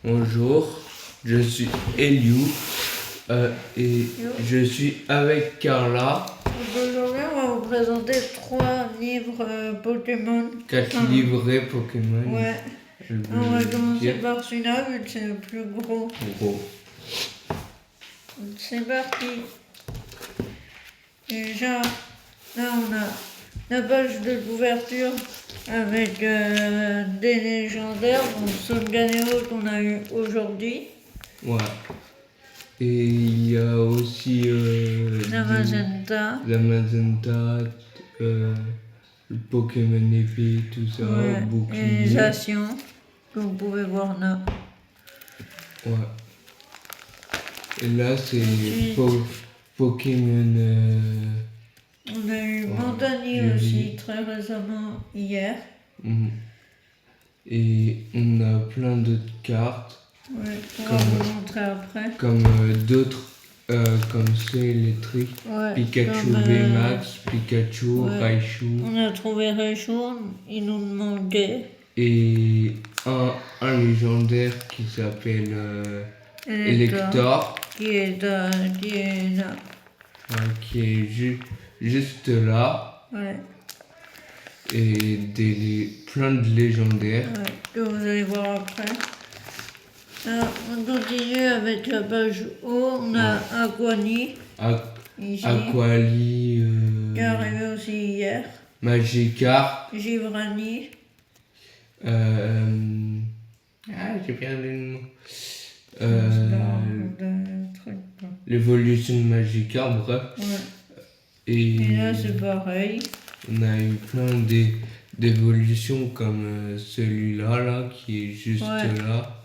Bonjour, je suis Eliou et je suis avec Carla. Aujourd'hui, on va vous présenter 3 livres Pokémon. 4 livrets Pokémon. Ouais. On va commencer par celui-là, vu que c'est le plus gros. C'est parti. Déjà, là, on a la page de couverture avec des légendaires, donc Solgaleo qu'on a eu aujourd'hui. Ouais. Et il y a aussi La Magenta. Le Pokémon épée, tout ça, Ouais. bouclier. Et les actions, que vous pouvez voir là. Ouais. Et là, c'est Ensuite, Pokémon. On a eu Montagny aussi très récemment hier. Et on a plein d'autres cartes. Ouais, on va vous montrer après. Comme d'autres, comme c'est électrique. Ouais, Pikachu comme, VMAX, Pikachu, ouais. Raichu. On a trouvé Raichu, il nous manquait. Et un légendaire qui s'appelle Elector. Qui est là. Qui est juste là. Ouais. Et plein de légendaires. Ouais, que vous allez voir après. Alors, on continue avec la page haut. On a Aquani. Ici. Aquali. Qui est arrivé aussi hier. Magikarp. Givrani. J'ai perdu le nom. L'évolution de Magikarp, bref. Ouais. Et là, c'est pareil. On a eu plein d'évolutions comme celui-là, là, qui est juste là.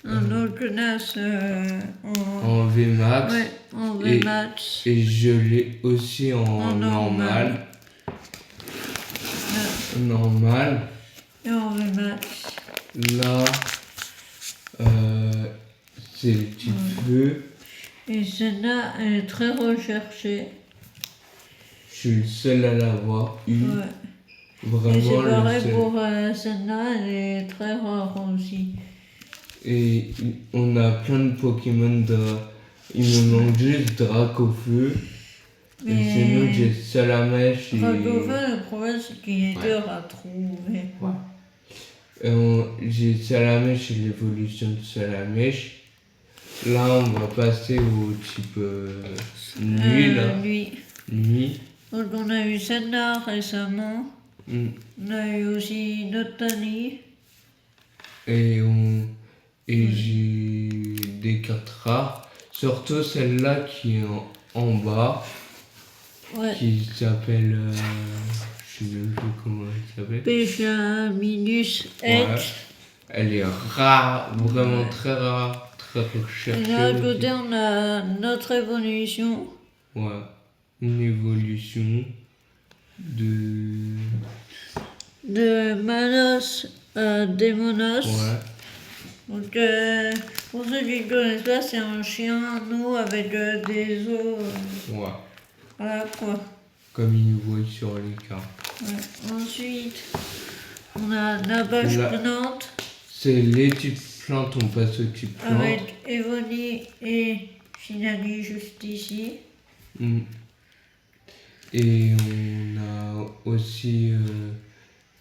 Un autre NAS en VMAX. Ouais, en VMAX. Et je l'ai aussi en normal. Normal. Et en VMAX. Là, c'est le petit feu. Et celle-là, elle est très recherchée. Je suis le seul à l'avoir eu. Ouais. Vraiment. Et c'est pareil pour celle-là, elle est très rare aussi. Et on a plein de Pokémon il me manque juste Dracofeu. Et sinon j'ai Salamèche et... Dracofeu, le problème c'est qu'il est dur à trouver. Ouais. J'ai Salamèche et l'évolution de Salamèche. Là on va passer au type nuit là. Nuit. Donc on a eu celle-là récemment. On a eu aussi Notani. Et j'ai des cartes rares, surtout celle-là qui est en bas, qui s'appelle, je sais même plus comment elle s'appelle. Péchaminus X. Ouais. Elle est rare, vraiment très rare, très recherchée. Et là à côté on a notre évolution. Ouais, une évolution de Manos à Démonos. Ouais. Donc, pour ceux qui ne connaissent pas, c'est un chien, nous, avec des os. Ouais. Voilà quoi. Comme ils nous voient sur les cartes. Ouais. Ensuite, on a la page plante. C'est les types plantes, on passe au type plante. Avec Evoli et Finali juste ici. Et on a aussi...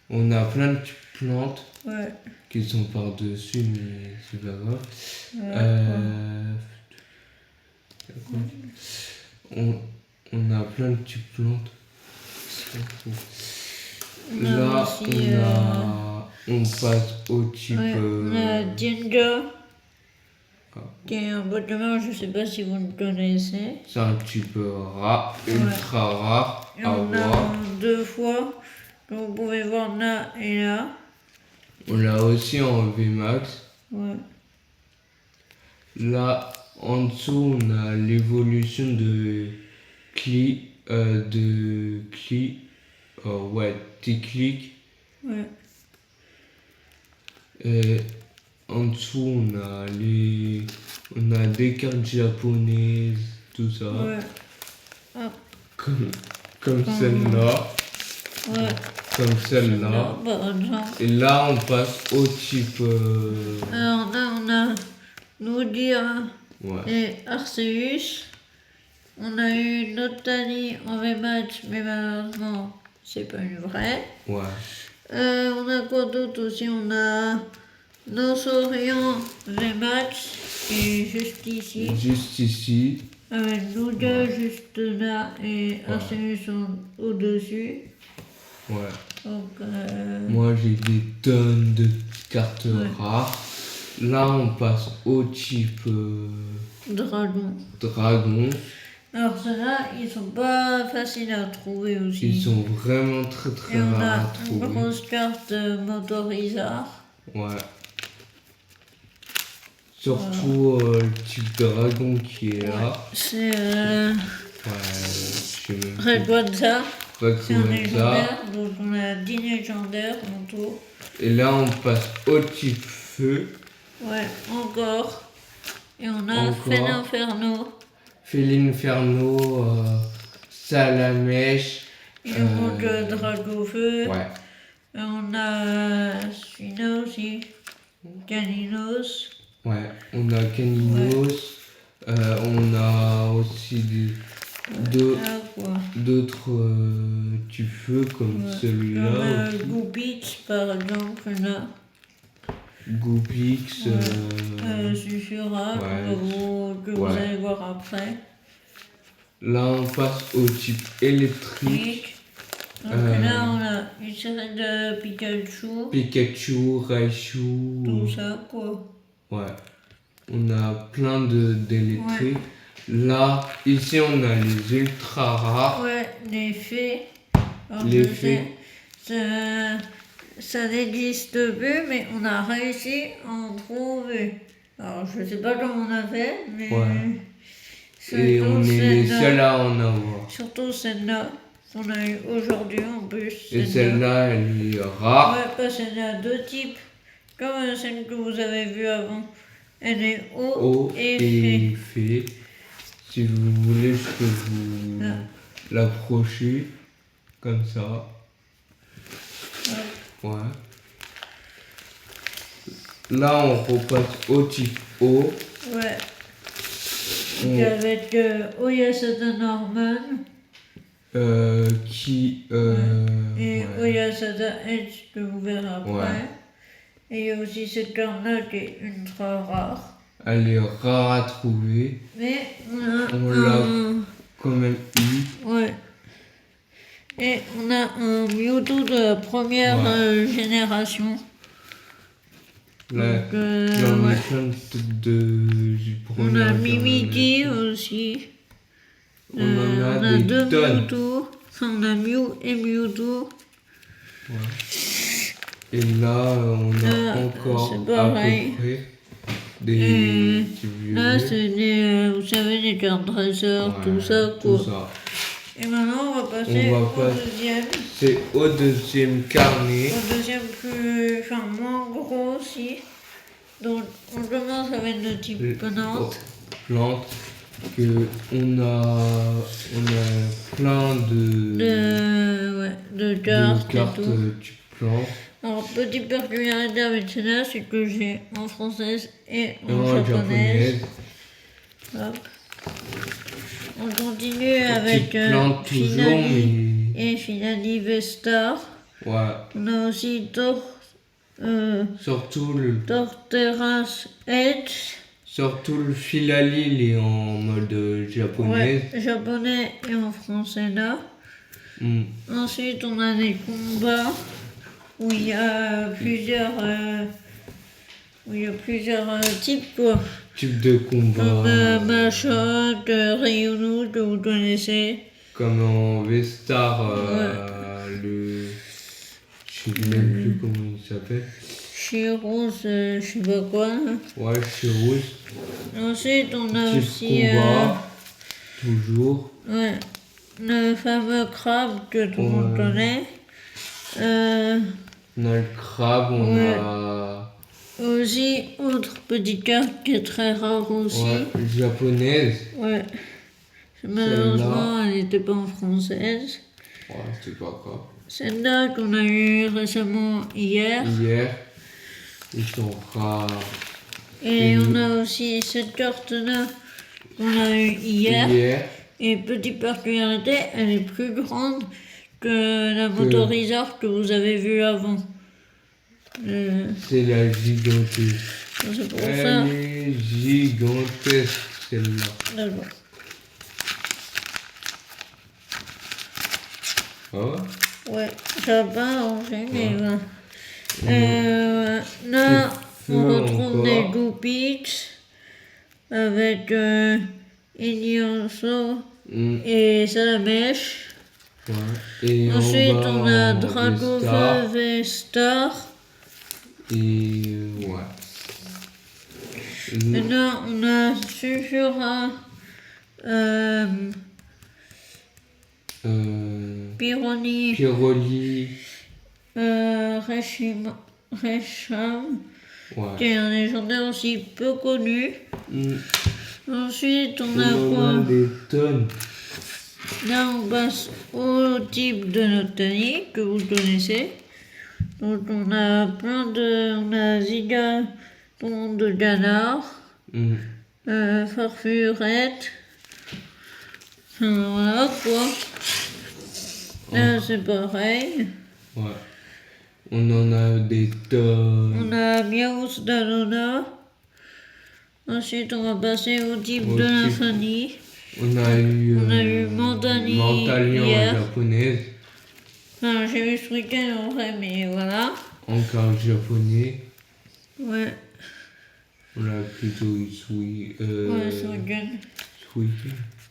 on a plein de types plantes. Ouais. Qui sont par-dessus, mais c'est pas grave. On a plein de types plantes. Là, on passe au type... on a Dienga, qui est un Pokémon, je sais pas si vous le connaissez. C'est un type rare, ultra rare. Et on a 2 fois, comme vous pouvez voir là et là. On l'a aussi en VMAX. Ouais. Là, en dessous, on a l'évolution de Ticlic. Ouais. En dessous, on a des cartes japonaises, tout ça. Ouais. Ah. Comme celle-là. Ouais. Comme celle-là. Et là, on passe au type... Alors là, on a Noudira Ouais. et Arceus. On a eu Notani en V-Match, mais malheureusement, c'est pas une vraie. Ouais. On a quoi d'autre aussi? On a Nosorian V-Match, qui est juste ici. Juste ici. Avec nous deux juste là et Arceus au-dessus. Ouais. Donc, Moi, j'ai des tonnes de cartes rares. Là, on passe au type Dragon. dragon. Alors ceux-là, ils sont pas faciles à trouver aussi. Ils sont vraiment très très Et on rares à a trouver. une grosse carte Motorizar. Ouais. Surtout le type dragon qui est là. C'est Ouais, je sais même plus. Rayquaza. C'est un Rayquaza. légendaire, donc on a 10 légendaires en tout. Et là, on passe au type feu. Ouais, encore. Et on a Encore. Félinferno. Félinferno, Salamèche. Il nous manque Dragofeu. Ouais. Et on a celui-là aussi. Caninos. Ouais, on a Caninos. On a aussi Là, quoi. d'autres types feu comme celui-là. On a aussi. Goopix par exemple là. Goopix. Suffira, ouais. que vous allez voir après. Là, on passe au type électrique. Donc là, on a une série de Pikachu. Pikachu, Raichu. Tout ça, quoi. Ouais. On a plein d'électriques. Là, ici, on a les ultra rares. Ouais, les fées. Alors, Les je fées. sais, ça n'existe plus, mais on a réussi à en trouver. Alors, je sais pas comment on a fait, mais. Ouais. Et on est les seuls à en avoir. Surtout celle-là, qu'on a eu aujourd'hui en plus. Et celle-là, elle est rare. Ouais, parce qu'elle a deux types. Comme celle que vous avez vue avant. Elle est haut et fée. Si vous voulez, je peux vous l'approcher. Comme ça. Ouais. Là, on repasse au type O. Ouais. Avec Oyasada Norman. Et Oyasada Edge que vous verrez après. Ouais. Et il y a aussi cette carte-là qui est ultra rare. Elle est rare à trouver. Mais on l'a quand même eu. Ouais. Et on a un Mewtwo de la première génération. Là, Donc, on est plein du on a Mimikyu aussi. On en a on a des deux tonnes. Mewtwo. Enfin, on a Mew et Mewtwo. Ouais. Et là, on a encore c'est à pareil. peu près des petits Là, violets. c'est des, vous savez, des cartes dresseurs, tout ça, quoi. Tout ça. Et maintenant, on va passer au deuxième. C'est au deuxième carnet. Au deuxième plus, enfin, moins gros aussi. Donc, on commence avec le type plante. Plante. Que on a plein de cartes et tout. type plante. Alors, petite particularité avec celle-là, c'est que j'ai en française et en En japonaise. Hop. On continue avec plante toujours, Finali mais... et Finali Vestar. Ouais. On a aussi Surtout le... Torterras Edge. Surtout le Filali, il est en mode japonais. Ouais, japonais et en français là. Mm. Ensuite, on a des combats où il y a plusieurs, types quoi. Type de combat. Comme Machot, Ryunu que vous connaissez. Comme en V-Star, le... Je sais même plus comment il s'appelle. Chiros, je sais pas quoi. Ouais, Chiros. Ensuite, on a Type aussi combat. Toujours. ouais, le fameux crabe que tout le monde connaît. On a le crabe, on a... Aussi, autre petite carte qui est très rare aussi. Ouais, japonaise. Ouais. Malheureusement, elle n'était pas en française. Ouais, c'est pas grave. Celle-là qu'on a eu récemment hier. Hier, ils sont rares. Et on a aussi cette carte-là qu'on a eue hier. Et petite particularité, elle est plus grande que la motoriseur que vous avez vue avant. C'est la gigantesque. C'est pour ça. Elle est gigantesque, celle-là. D'accord. Ah Ouais, ça va pas arranger, mais voilà. Là, on retrouve des Goopix avec Ignoso et Salamèche. Ouais. Et ensuite, on a des Dragofeu et Star. Et ouais. Maintenant, on a Sushura, Pironi, Resham, qui est un légendaire aussi peu connu. Ensuite, on a quoi? Des tonnes. Là, on passe au type de Noctani que vous connaissez. Donc, on a plein de. On a Ziga, de Ganar, Farfurette. Voilà quoi. Là, c'est pareil. Ouais. On en a des tonnes. On a Miaus d'Alona. Ensuite, on va passer au type de l'infini. On a eu Mandani hier. En japonaise. Enfin, j'ai vu ce week-end en vrai, mais voilà. Encore japonais. Ouais. On a plutôt eu ce week-end.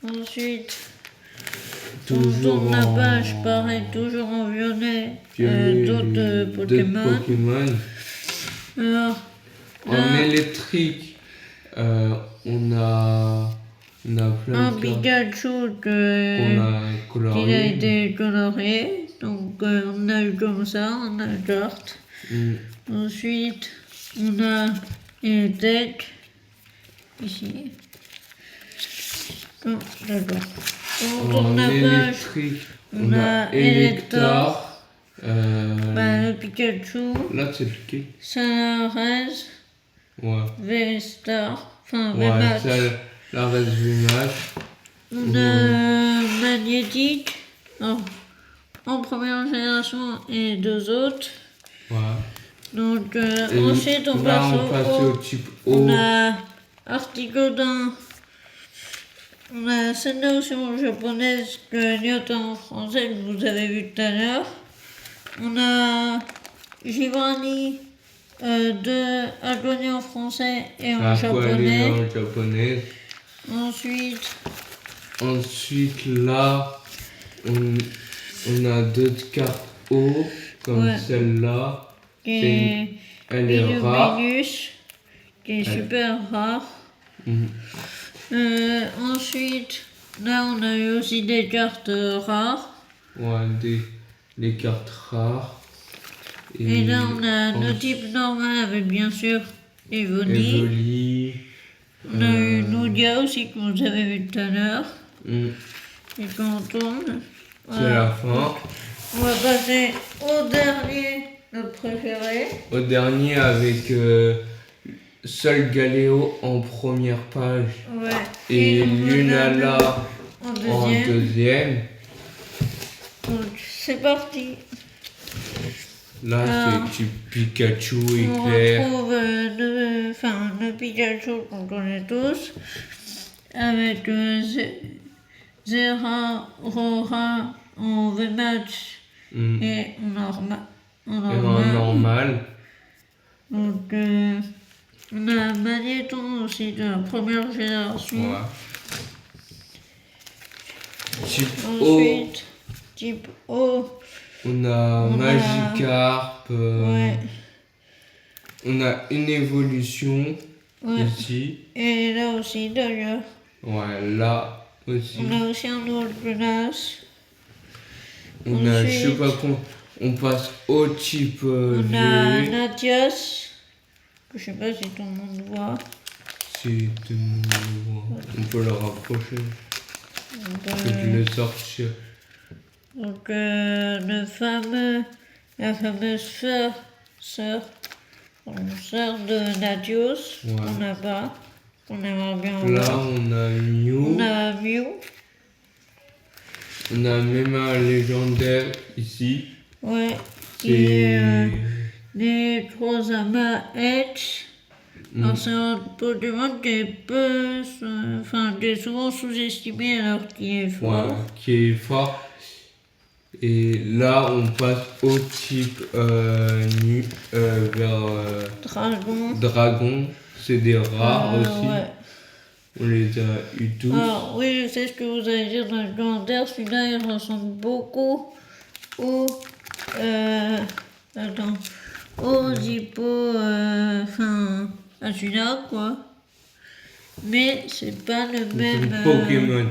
Ensuite, toujours on tourne la page, pareil, toujours en violet. D'autres Pokémon. Alors, en électrique, on a plein un Pikachu qui a été coloré. Donc, on a eu comme ça, on a une carte. Ensuite, on a une deck ici. D'accord. On tourne la page. On a Elector. Le Pikachu. Là, c'est lequel? Salarez. Ouais. V-Star. Enfin, V-Max. La Res V-Max. On a Magnétique. En première génération et deux autres. Ouais. Donc, ensuite, on passe au type O. On a Artigodin. On a cette notion japonaise que Newton en français, que vous avez vu tout à l'heure. On a Giovanni de Agonie en français et en japonais. Ensuite, là, on a d'autres cartes O, comme celle-là. Elle est rare. Qui est super rare. Ensuite, là, on a eu aussi des cartes rares. Ouais, des cartes rares. Et là, on a nos types normaux avec, bien sûr, Evoli. On a eu Noudia aussi, que vous avez vu tout à l'heure. Et quand on tourne, c'est la fin. On va passer au dernier, notre préféré. Au dernier avec Sol Galéo en première page. Ouais. Et Lunala en deuxième. Donc c'est parti. Là, c'est type Pikachu éclair. On retrouve le Pikachu qu'on connaît tous. Avec Zera, Rora en V-Match et en normal. Donc, on a Magnéton aussi de la première génération. Ouais. Ensuite, type O. On a Magikarp. On a une évolution ici. Et là aussi d'ailleurs. Ouais, là aussi. On a aussi un autre menace. On a, je sais pas quoi. On passe au type on a Natias. Je sais pas si tout le monde voit. Si tout le monde voit. On peut le rapprocher. Que tu le sortes. Donc la fameuse sœur sort de Latios, Ouais. on n'a pas, on aimerait bien Là, avoir. on a Mew. On a Mew, On a même un légendaire ici. ouais, qui est C'est. les Trozama Edge. Alors, c'est un Pokémon qui est qui est souvent sous-estimé alors qu'il est Ouais, fort. qui est fort. Et là, on passe au type vers Dragon. dragon. C'est des rares aussi. Ouais. On les a eu tous. Alors, oui, je sais ce que vous allez dire dans le commentaire. Celui-là, il ressemble beaucoup au. Aux hippos. À celui-là, quoi. Mais c'est pas le même. Pokémon.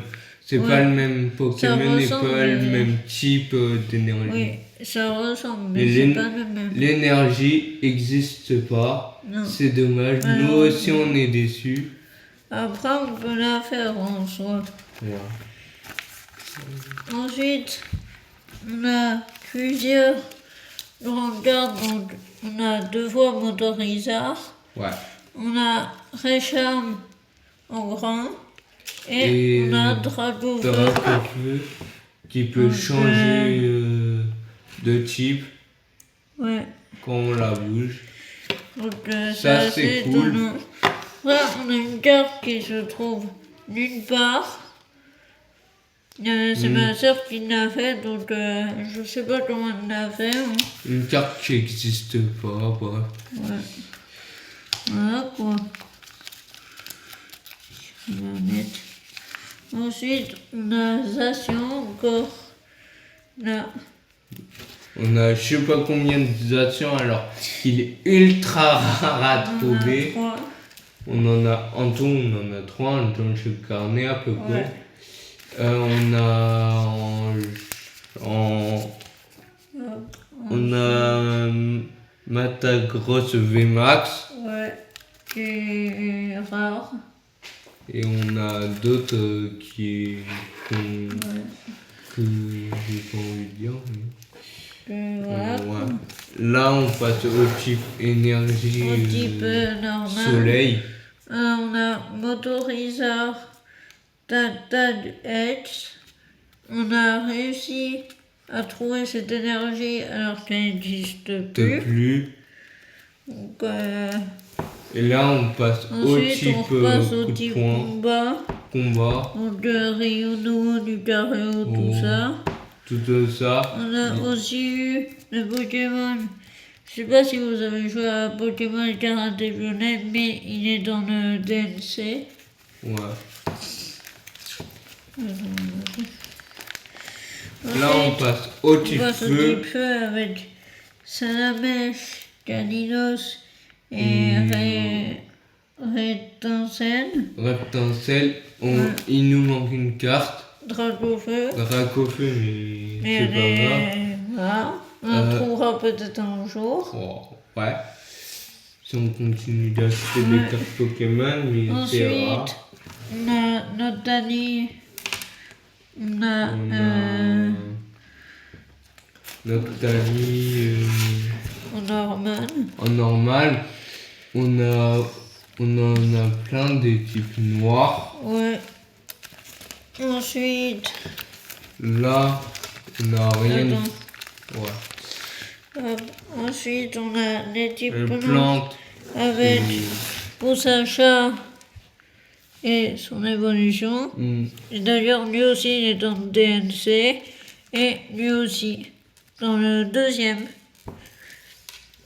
C'est ouais. pas le même Pokémon et ressemble, pas le mais- même type d'énergie. Oui, ça ressemble, mais Mais c'est pas le même. l'énergie n'existe pas. Non. C'est dommage. Ouais, Nous non. aussi, on est déçus. Après, on peut la faire en soi. Ouais. Ensuite, on a plusieurs grandes cartes. Donc, on a 2 fois Motorizar. Ouais. On a Resharm en grand. Et on a Dragofeu. Dragofeu qui peut changer de type Ouais. quand on la bouge. Donc, Ça, assez c'est cool. étonnant. Là, on a une carte qui se trouve nulle part. C'est ma soeur qui l'a fait, donc je sais pas comment elle l'a fait. Hein. Une carte qui n'existe pas. Bref. Ouais. Voilà quoi. On va mettre. Ensuite, on a Zacian encore. Là. On a je sais pas combien d'actions alors il est ultra rare à trouver. On a 3. On en a en tout, on en a 3 dans chaque carnet à peu près. Ouais. On a on a Matagross VMAX Ouais. Qui est rare. et on a d'autres que j'ai pas envie de dire. Mais... Voilà. ouais. Là on passe au type énergie Au type normal. soleil. On a Motorizar Tag Edge. On a réussi à trouver cette énergie alors qu'elle n'existe De plus. plus. Donc, Et là on passe au ensuite, type on repasse au coup de type poing, combat, donc de Ryuno, du Careo, tout ça. tout ça. On a aussi eu le Pokémon. Je sais pas si vous avez joué à Pokémon Karaté Violet, mais il est dans le DLC. Ouais. Là on passe au On type passe au feu. type feu avec Salamèche, Caninos et Rétincelle. Reptincelle, il nous manque une carte. Dragofeu. Dracofeu, mais c'est pas grave. Voilà. On trouvera peut-être un jour. Oh, ouais. Si on continue d'acheter des cartes Pokémon, mais c'est rare. Ensuite, on a Notani. On a. Noctali En normal. en normal. On en a plein des types noirs. Ouais. Ensuite. Là, on n'a rien. Attends. Ouais. Ensuite, on a les types blancs Plante. avec Poussacha et son évolution. Et d'ailleurs, lui aussi, il est dans le DNC. Et lui aussi, dans le deuxième.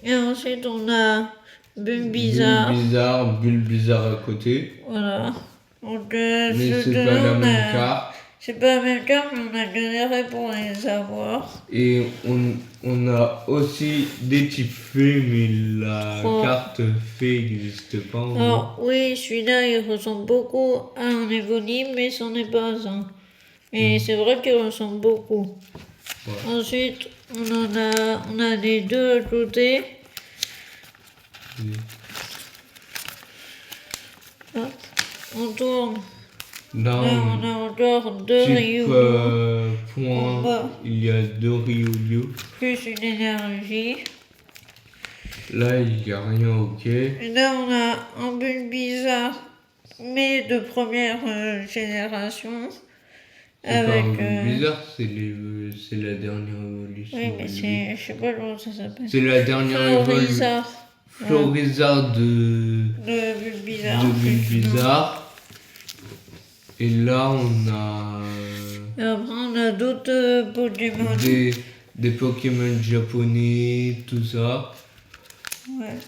Et ensuite, on a Bulbizarre. Bulle bizarre à côté. Voilà. Donc, Mais ceux c'est deux, pas la on même a- carte. C'est pas la même carte, mais on a galéré pour les avoir. Et on a aussi des types fées, mais la carte fée n'existe pas. Alors, oui, celui-là, il ressemble beaucoup à un Evoli, mais ce n'est pas un. Mais c'est vrai qu'il ressemble beaucoup. Ouais. Ensuite, on a les deux à côté. Hop, on tourne. Là, Là, on a encore deux type Ryu, point, bas. il y a 2 Ryuyu. plus une énergie. Là, il n'y a rien, ok. Et là, on a un Bulbizarre, mais de première génération. C'est pas un bizarre, c'est la dernière évolution. Oui, mais je sais pas comment ça s'appelle. C'est la dernière évolution. Florizarre de Bulbizarre. Et là, on a... Et après, on a d'autres Pokémon. Des Pokémon japonais, tout ça. Ouais.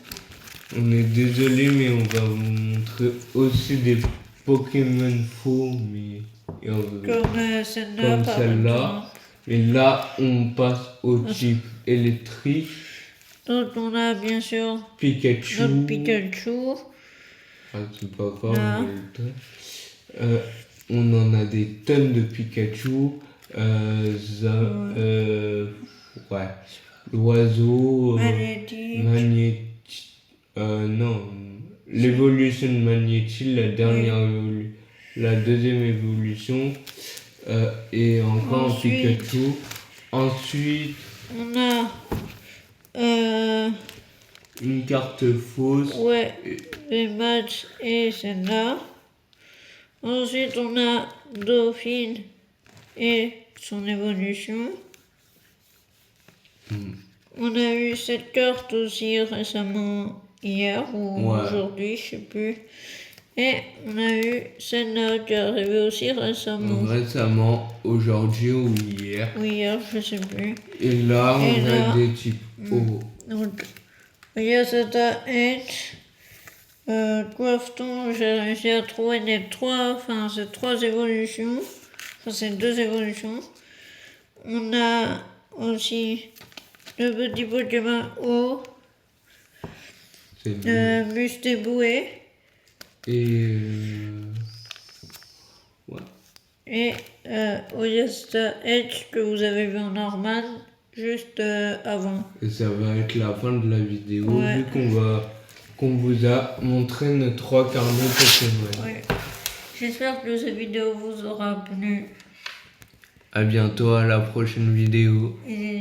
On est désolé, mais on va vous montrer aussi des Pokémon faux, mais... Comme celle-là. Et là, on passe au type électrique. Donc, on a bien sûr Pikachu. notre Pikachu. C'est pas grave. On en a des tonnes de Pikachu. L'oiseau. Non. L'évolution de Magnétil, la deuxième évolution. Et encore un Pikachu. Ensuite, on a une carte fausse. Ouais, les matchs et celle-là. Ensuite, on a Dauphine et son évolution. On a eu cette carte aussi récemment, hier ou aujourd'hui, je sais plus. Et on a eu celle-là qui est arrivée aussi récemment. Récemment, aujourd'hui ou hier. Oui, hier, je sais plus. Et là, on a des types O. Donc, il y a cette Edge. Grafton, j'ai réussi à trouver ces trois évolutions. Enfin, c'est deux évolutions. On a aussi le petit Pokémon O. Mustéboué. Et Et Oyasta Edge que vous avez vu en normal juste avant. Et ça va être la fin de la vidéo vu qu'on vous a montré nos 3 carnets Pokémon. Ouais. J'espère que cette vidéo vous aura plu. À bientôt, à la prochaine vidéo.